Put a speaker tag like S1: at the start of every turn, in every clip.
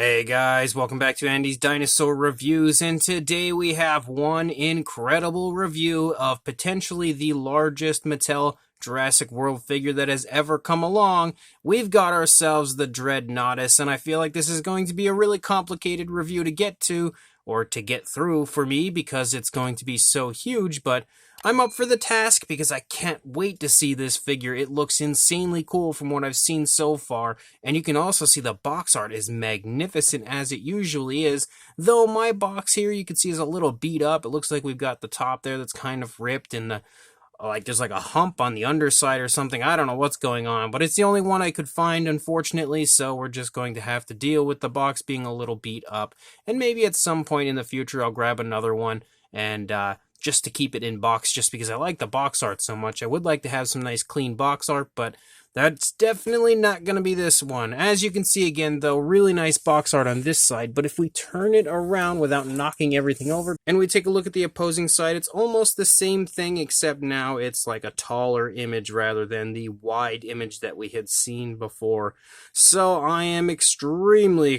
S1: Hey guys, welcome back to Andy's Dinosaur Reviews, and today we have one incredible review of potentially the largest Mattel Jurassic World figure that has ever come along. We've got ourselves the Dreadnoughtus, and I feel like this is going to be a really complicated review to get to, or to get through for me, because it's going to be so huge, but I'm up for the task because I can't wait to see this figure. It looks insanely cool from what I've seen so far, and you can also see the box art is magnificent as it usually is, though my box here you can see is a little beat up. It looks like we've got the top there that's kind of ripped, and there's like a hump on the underside or something. I don't know what's going on, but it's the only one I could find, unfortunately, so we're just going to have to deal with the box being a little beat up, and maybe at some point in the future I'll grab another one and just to keep it in box, just because I like the box art so much. I would like to have some nice clean box art, but that's definitely not going to be this one. As you can see again, though, really nice box art on this side, but if we turn it around without knocking everything over, and we take a look at the opposing side, it's almost the same thing, except now it's like a taller image rather than the wide image that we had seen before. So I am extremely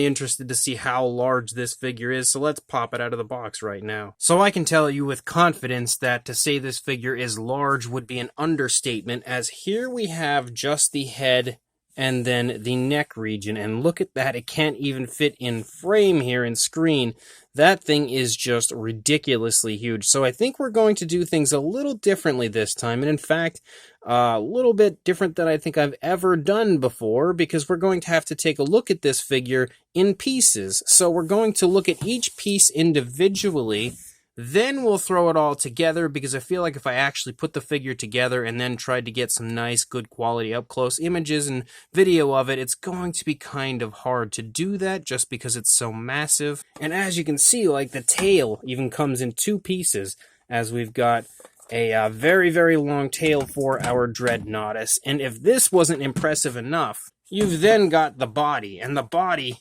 S1: interested to see how large this figure is, so let's pop it out of the box right now. So I can tell you with confidence that to say this figure is large would be an understatement, as here we have just the head and then the neck region, and look at that, it can't even fit in frame here in screen. That thing is just ridiculously huge. So I think we're going to do things a little differently this time, and in fact a little bit different than I think I've ever done before, because we're going to have to take a look at this figure in pieces. So we're going to look at each piece individually, then we'll throw it all together, because I feel like if I actually put the figure together and then tried to get some nice, good quality up-close images and video of it, it's going to be kind of hard to do that just because it's so massive. And as you can see, like, the tail even comes in two pieces, as we've got a very long tail for our Dreadnoughtus. And if this wasn't impressive enough, you've then got the body, and the body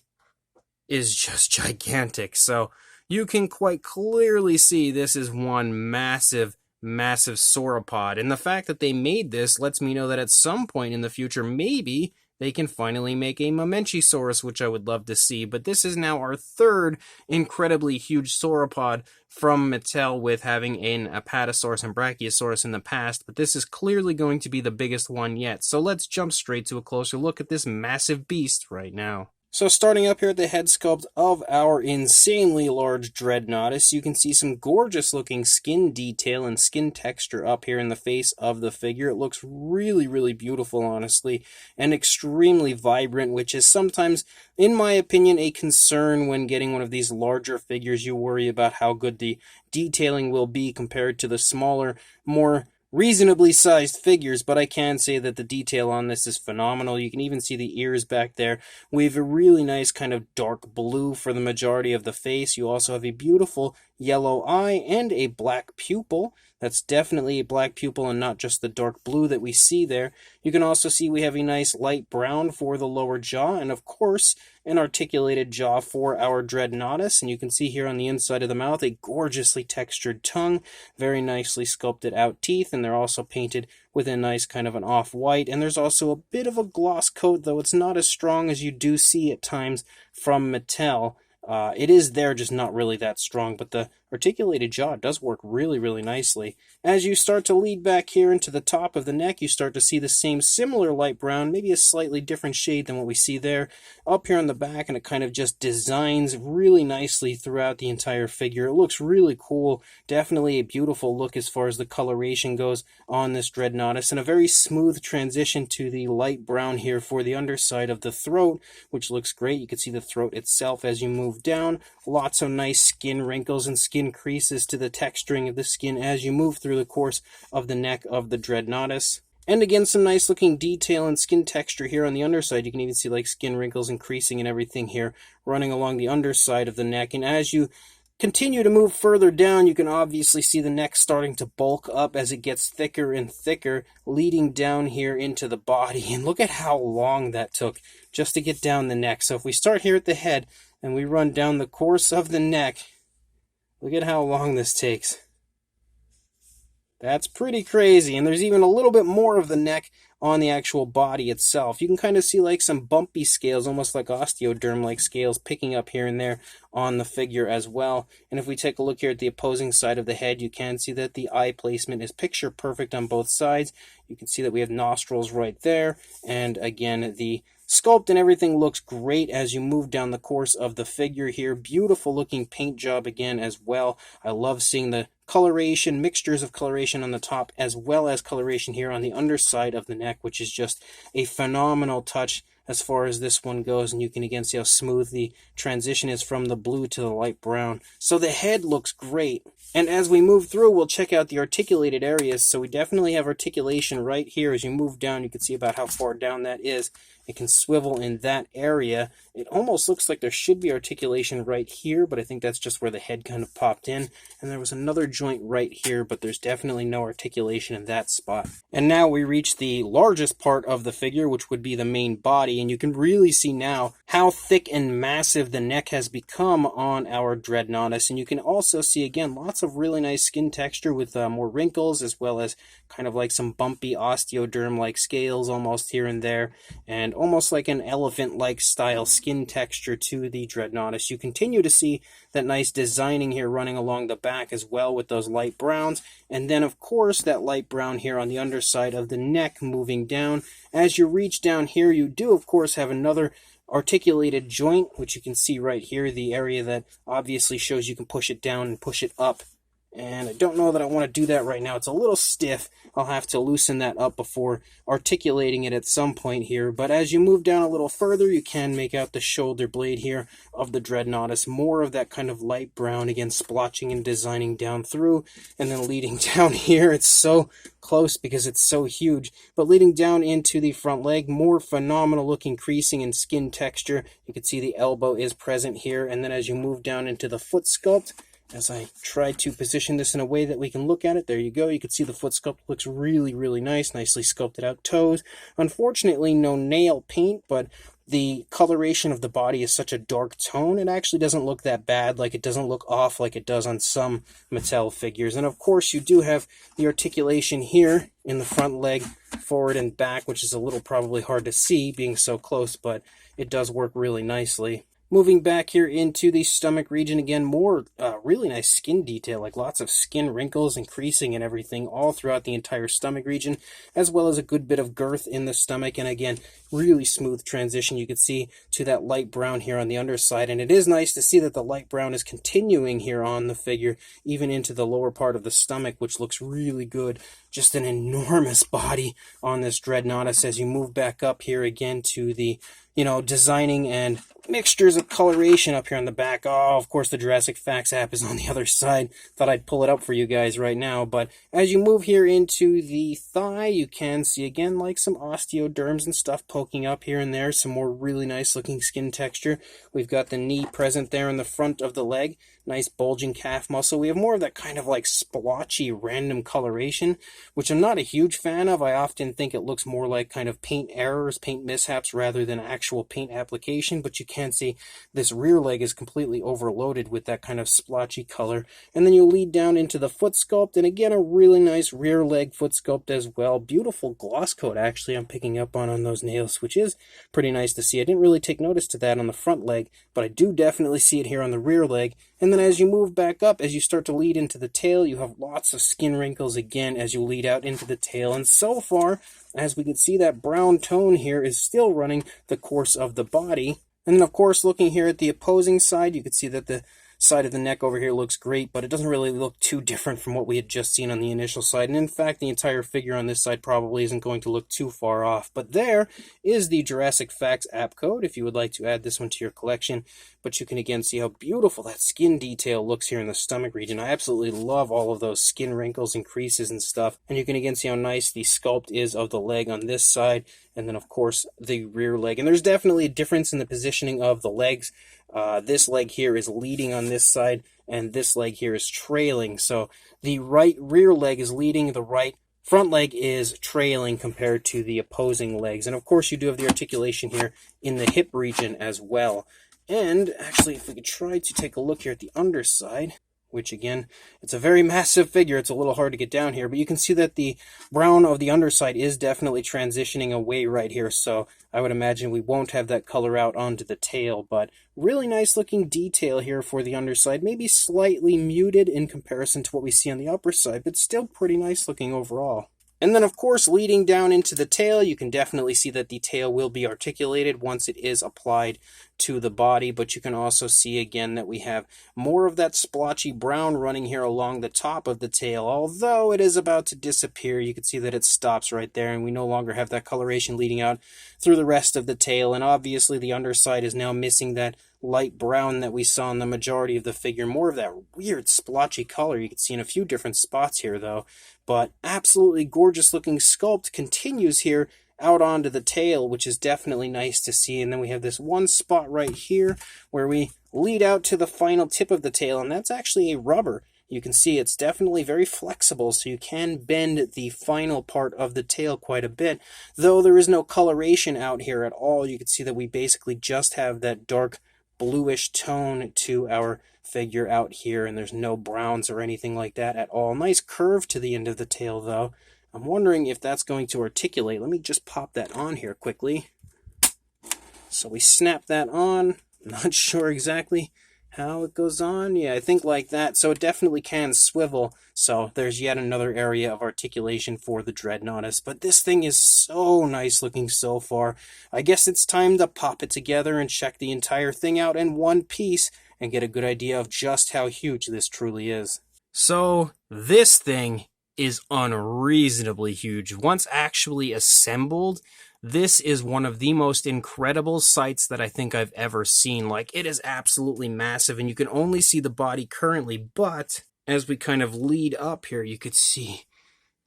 S1: is just gigantic. So you can quite clearly see this is one massive sauropod, and the fact that they made this lets me know that at some point in the future, maybe they can finally make a Mamenchisaurus, which I would love to see. But this is now our third incredibly huge sauropod from Mattel, with having an Apatosaurus and Brachiosaurus in the past, but this is clearly going to be the biggest one yet. So let's jump straight to a closer look at this massive beast right now. So starting up here at the head sculpt of our insanely large Dreadnoughtus, you can see some gorgeous looking skin detail and skin texture up here in the face of the figure. It looks really beautiful, honestly, and extremely vibrant, which is sometimes, in my opinion, a concern when getting one of these larger figures. You worry about how good the detailing will be compared to the smaller, more reasonably sized figures, but I can say that the detail on this is phenomenal. You can even see the ears back there. We have a really nice kind of dark blue for the majority of the face. You also have a beautiful yellow eye and a black pupil. That's definitely a black pupil and not just the dark blue that we see there. You can also see we have a nice light brown for the lower jaw, and of course an articulated jaw for our Dreadnoughtus. And you can see here on the inside of the mouth a gorgeously textured tongue, very nicely sculpted out teeth, and they're also painted with a nice kind of an off-white. And there's also a bit of a gloss coat, though it's not as strong as you do see at times from Mattel. It is there, just not really that strong, but the articulated jaw does work really nicely. As you start to lead back here into the top of the neck, you start to see the same similar light brown, maybe a slightly different shade than what we see there, up here on the back, and it kind of just designs really nicely throughout the entire figure. It looks really cool, definitely a beautiful look as far as the coloration goes on this Dreadnoughtus, and a very smooth transition to the light brown here for the underside of the throat, which looks great. You can see the throat itself as you move down, lots of nice skin wrinkles and skin creases to the texturing of the skin as you move through the course of the neck of the Dreadnoughtus. And again, some nice looking detail and skin texture here on the underside. You can even see like skin wrinkles and creasing and everything here running along the underside of the neck. And as you continue to move further down, you can obviously see the neck starting to bulk up as it gets thicker and thicker, leading down here into the body. And look at how long that took just to get down the neck. So if we start here at the head and we run down the course of the neck, look at how long this takes. That's pretty crazy. And there's even a little bit more of the neck on the actual body itself. You can kind of see like some bumpy scales, almost like osteoderm-like scales, picking up here and there on the figure as well. And if we take a look here at the opposing side of the head, you can see that the eye placement is picture perfect on both sides. You can see that we have nostrils right there, and again, the sculpt and everything looks great as you move down the course of the figure here. Beautiful looking paint job again as well. I love seeing the coloration, mixtures of coloration on the top as well as coloration here on the underside of the neck, which is just a phenomenal touch as far as this one goes. And you can again see how smooth the transition is from the blue to the light brown. So the head looks great. And as we move through, we'll check out the articulated areas. So we definitely have articulation right here. As you move down, you can see about how far down that is. It can swivel in that area. It almost looks like there should be articulation right here, but I think that's just where the head kind of popped in. And there was another joint right here, but there's definitely no articulation in that spot. And now we reach the largest part of the figure, which would be the main body. And you can really see now how thick and massive the neck has become on our Dreadnoughtus. And you can also see, again, lots of really nice skin texture with more wrinkles, as well as kind of like some bumpy osteoderm-like scales almost here and there, and almost like an elephant-like style skin texture to the Dreadnoughtus. You continue to see that nice designing here running along the back as well with those light browns, and then of course that light brown here on the underside of the neck moving down. As you reach down here, you do of course have another articulated joint, which you can see right here, the area that obviously shows you can push it down and push it up. And I don't know that I want to do that right now. It's a little stiff. I'll have to loosen that up before articulating it at some point here. But as you move down a little further, you can make out the shoulder blade here of the Dreadnoughtus. More of that kind of light brown, again, splotching and designing down through. And then leading down here, it's so close because it's so huge. But leading down into the front leg, more phenomenal looking creasing and skin texture. You can see the elbow is present here. And then as you move down into the foot sculpt, as I try to position this in a way that we can look at it, there you go. You can see the foot sculpt looks really, really nice. Nicely sculpted out toes. Unfortunately, no nail paint, but the coloration of the body is such a dark tone, it actually doesn't look that bad. Like, it doesn't look off like it does on some Mattel figures. And of course, you do have the articulation here in the front leg, forward and back, which is a little probably hard to see being so close, but it does work really nicely. Moving back here into the stomach region, again, more really nice skin detail, like lots of skin wrinkles and creasing and everything all throughout the entire stomach region, as well as a good bit of girth in the stomach. And again, really smooth transition you can see to that light brown here on the underside. And it is nice to see that the light brown is continuing here on the figure, even into the lower part of the stomach, which looks really good. Just an enormous body on this Dreadnoughtus as you move back up here again to the, designing and mixtures of coloration up here on the back. Oh, of course, the Jurassic Facts app is on the other side. Thought I'd pull it up for you guys right now. But as you move here into the thigh, you can see, again, like some osteoderms and stuff poking up here and there. Some more really nice looking skin texture. We've got the knee present there in the front of the leg. Nice bulging calf muscle. We have more of that kind of like splotchy random coloration, which I'm not a huge fan of. I often think it looks more like kind of paint errors, paint mishaps, rather than actual paint application. But you can see this rear leg is completely overloaded with that kind of splotchy color. And then you lead down into the foot sculpt, and again, a really nice rear leg foot sculpt as well. Beautiful gloss coat, actually, I'm picking up on those nails, which is pretty nice to see. I didn't really take notice to that on the front leg, but I do definitely see it here on the rear leg. And then as you move back up, as you start to lead into the tail, you have lots of skin wrinkles again as you lead out into the tail. And so far, as we can see, that brown tone here is still running the course of the body. And then, of course, looking here at the opposing side, you can see that the side of the neck over here looks great, but it doesn't really look too different from what we had just seen on the initial side. And in fact, the entire figure on this side probably isn't going to look too far off. But there is the Jurassic Facts app code if you would like to add this one to your collection. But you can again see how beautiful that skin detail looks here in the stomach region. I absolutely love all of those skin wrinkles and creases and stuff. And you can again see how nice the sculpt is of the leg on this side. And then, of course, the rear leg. And there's definitely a difference in the positioning of the legs. This leg here is leading on this side, and this leg here is trailing. So the right rear leg is leading, the right front leg is trailing compared to the opposing legs. And of course, you do have the articulation here in the hip region as well. And actually, if we could try to take a look here at the underside, which again, it's a very massive figure. It's a little hard to get down here, but you can see that the brown of the underside is definitely transitioning away right here, so I would imagine we won't have that color out onto the tail, but really nice looking detail here for the underside, maybe slightly muted in comparison to what we see on the upper side, but still pretty nice looking overall. And then, of course, leading down into the tail, you can definitely see that the tail will be articulated once it is applied to the body, but you can also see again that we have more of that splotchy brown running here along the top of the tail. Although it is about to disappear, you can see that it stops right there, and we no longer have that coloration leading out through the rest of the tail, and obviously the underside is now missing that light brown that we saw in the majority of the figure. More of that weird splotchy color you can see in a few different spots here though. But absolutely gorgeous looking sculpt continues here out onto the tail, which is definitely nice to see. And then we have this one spot right here where we lead out to the final tip of the tail, and that's actually a rubber. You can see it's definitely very flexible, so you can bend the final part of the tail quite a bit. Though there is no coloration out here at all, you can see that we basically just have that dark bluish tone to our figure out here, and there's no browns or anything like that at all. Nice curve to the end of the tail though. I'm wondering if that's going to articulate. Let me just pop that on here quickly. So we snap that on. Not sure exactly how it goes on. Yeah, I think like that. So it definitely can swivel. So there's yet another area of articulation for the Dreadnoughtus. But this thing is so nice looking so far. I guess it's time to pop it together and check the entire thing out in one piece and get a good idea of just how huge this truly is. So this thing is unreasonably huge. Once actually assembled, this is one of the most incredible sights that I think I've ever seen. Like, it is absolutely massive, and you can only see the body currently, but as we kind of lead up here, you could see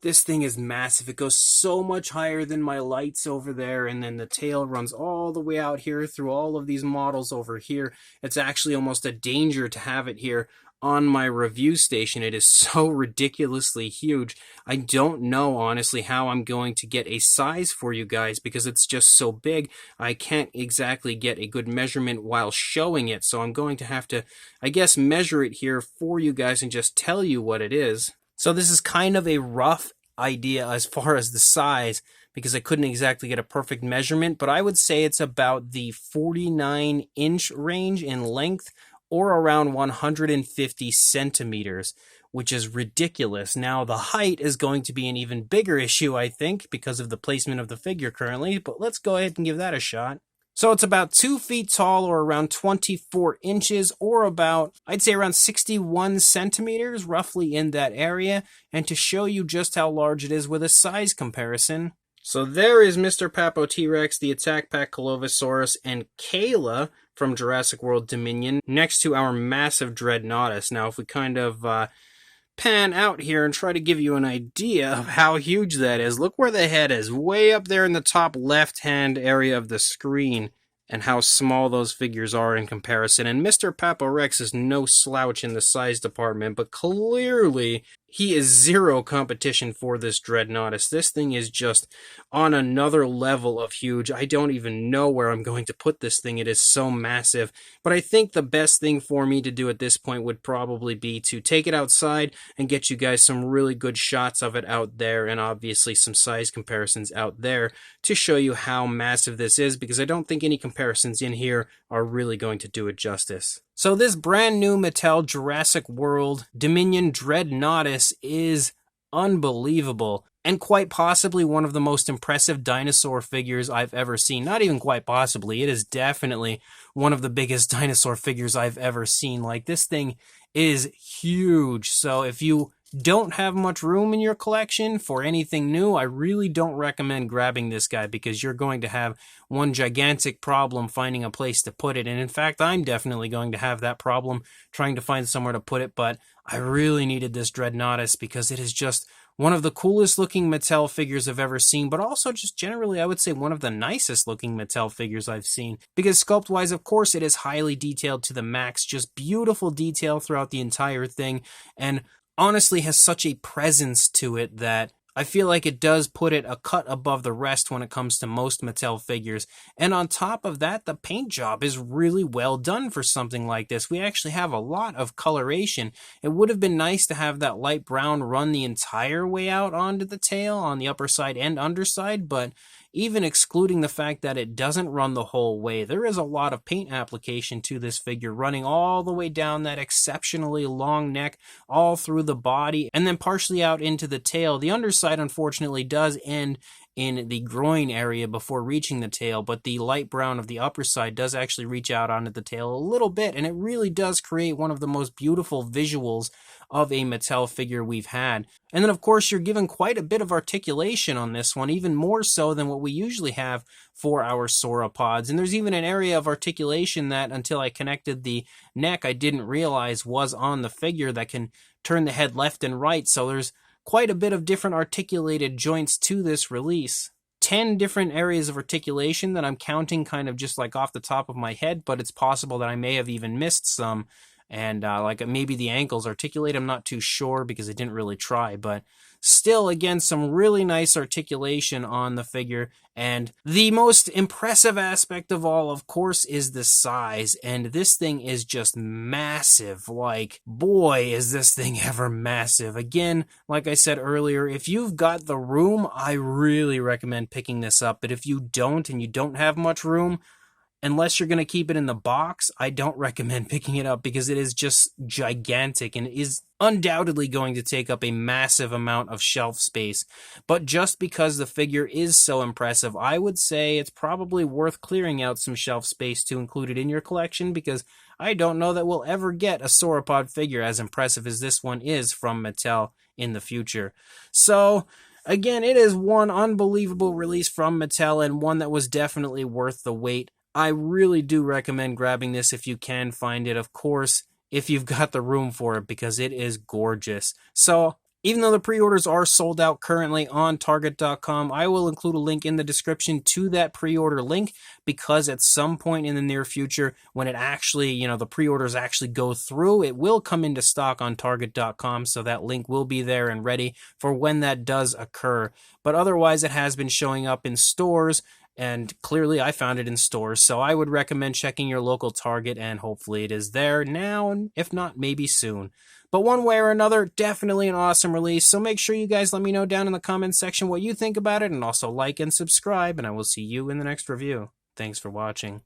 S1: this thing is massive. It goes so much higher than my lights over there, and then the tail runs all the way out here through all of these models over here. It's actually almost a danger to have it here on my review station. It is so ridiculously huge. I don't know, honestly, how I'm going to get a size for you guys because it's just so big. I can't exactly get a good measurement while showing it, so I'm going to have to, I guess, measure it here for you guys and just tell you what it is. So this is kind of a rough idea as far as the size, because I couldn't exactly get a perfect measurement, but I would say it's about the 49-inch range in length, or around 150 centimeters, which is ridiculous. Now, the height is going to be an even bigger issue, I think, because of the placement of the figure currently, but let's go ahead and give that a shot. So it's about 2 feet tall, or around 24 inches, or about, I'd say around 61 centimeters, roughly in that area. And to show you just how large it is with a size comparison, so there is Mr. Papo T-Rex, the Attack Pack Colovosaurus, and Kayla from Jurassic World Dominion next to our massive Dreadnoughtus. Now, if we kind of pan out here and try to give you an idea of how huge that is, look where the head is, way up there in the top left-hand area of the screen, and how small those figures are in comparison. And Mr. Papo Rex is no slouch in the size department, but clearly he is zero competition for this Dreadnoughtus. This thing is just on another level of huge. I don't even know where I'm going to put this thing. It is so massive. But I think the best thing for me to do at this point would probably be to take it outside and get you guys some really good shots of it out there, and obviously some size comparisons out there to show you how massive this is, because I don't think any comparisons in here are really going to do it justice. So this brand new Mattel Jurassic World Dominion Dreadnoughtus is unbelievable, and quite possibly one of the most impressive dinosaur figures I've ever seen. Not even quite possibly, it is definitely one of the biggest dinosaur figures I've ever seen. Like, this thing is huge. So if you don't have much room in your collection for anything new, I really don't recommend grabbing this guy, because you're going to have one gigantic problem finding a place to put it. And in fact, I'm definitely going to have that problem trying to find somewhere to put it, but I really needed this Dreadnoughtus because it is just one of the coolest looking Mattel figures I've ever seen, but also just generally, I would say, one of the nicest looking Mattel figures I've seen. Because sculpt-wise, of course, it is highly detailed to the max, just beautiful detail throughout the entire thing, and honestly has such a presence to it that I feel like it does put it a cut above the rest when it comes to most Mattel figures. And on top of that, the paint job is really well done for something like this. We actually have a lot of coloration. It would have been nice to have that light brown run the entire way out onto the tail on the upper side and underside, but even excluding the fact that it doesn't run the whole way, there is a lot of paint application to this figure, running all the way down that exceptionally long neck, all through the body, and then partially out into the tail. The underside, unfortunately, does end in the groin area before reaching the tail, but the light brown of the upper side does actually reach out onto the tail a little bit, and it really does create one of the most beautiful visuals of a Mattel figure we've had. And then, of course, you're given quite a bit of articulation on this one, even more so than what we usually have for our sauropods. And there's even an area of articulation that, until I connected the neck, I didn't realize was on the figure, that can turn the head left and right. So there's quite a bit of different articulated joints to this release. 10 different areas of articulation that I'm counting kind of just like off the top of my head, but it's possible that I may have even missed some. And like maybe the ankles articulate, I'm not too sure because I didn't really try, but still, again, some really nice articulation on the figure. And the most impressive aspect of all, of course, is the size. And this thing is just massive. Like, boy, is this thing ever massive. Again, like I said earlier, if you've got the room, I really recommend picking this up. But if you don't, and you don't have much room, unless you're going to keep it in the box, I don't recommend picking it up because it is just gigantic and is undoubtedly going to take up a massive amount of shelf space. But just because the figure is so impressive, I would say it's probably worth clearing out some shelf space to include it in your collection, because I don't know that we'll ever get a sauropod figure as impressive as this one is from Mattel in the future. So again, it is one unbelievable release from Mattel, and one that was definitely worth the wait. I really do recommend grabbing this if you can find it, of course, if you've got the room for it, because it is gorgeous. So, even though the pre-orders are sold out currently on Target.com, I will include a link in the description to that pre-order link, because at some point in the near future, when it actually, the pre-orders actually go through, it will come into stock on Target.com, so that link will be there and ready for when that does occur. But otherwise, it has been showing up in stores, and clearly I found it in stores, so I would recommend checking your local Target, and hopefully it is there now, and if not, maybe soon. But one way or another, definitely an awesome release, so make sure you guys let me know down in the comments section what you think about it, and also like and subscribe, and I will see you in the next review. Thanks for watching.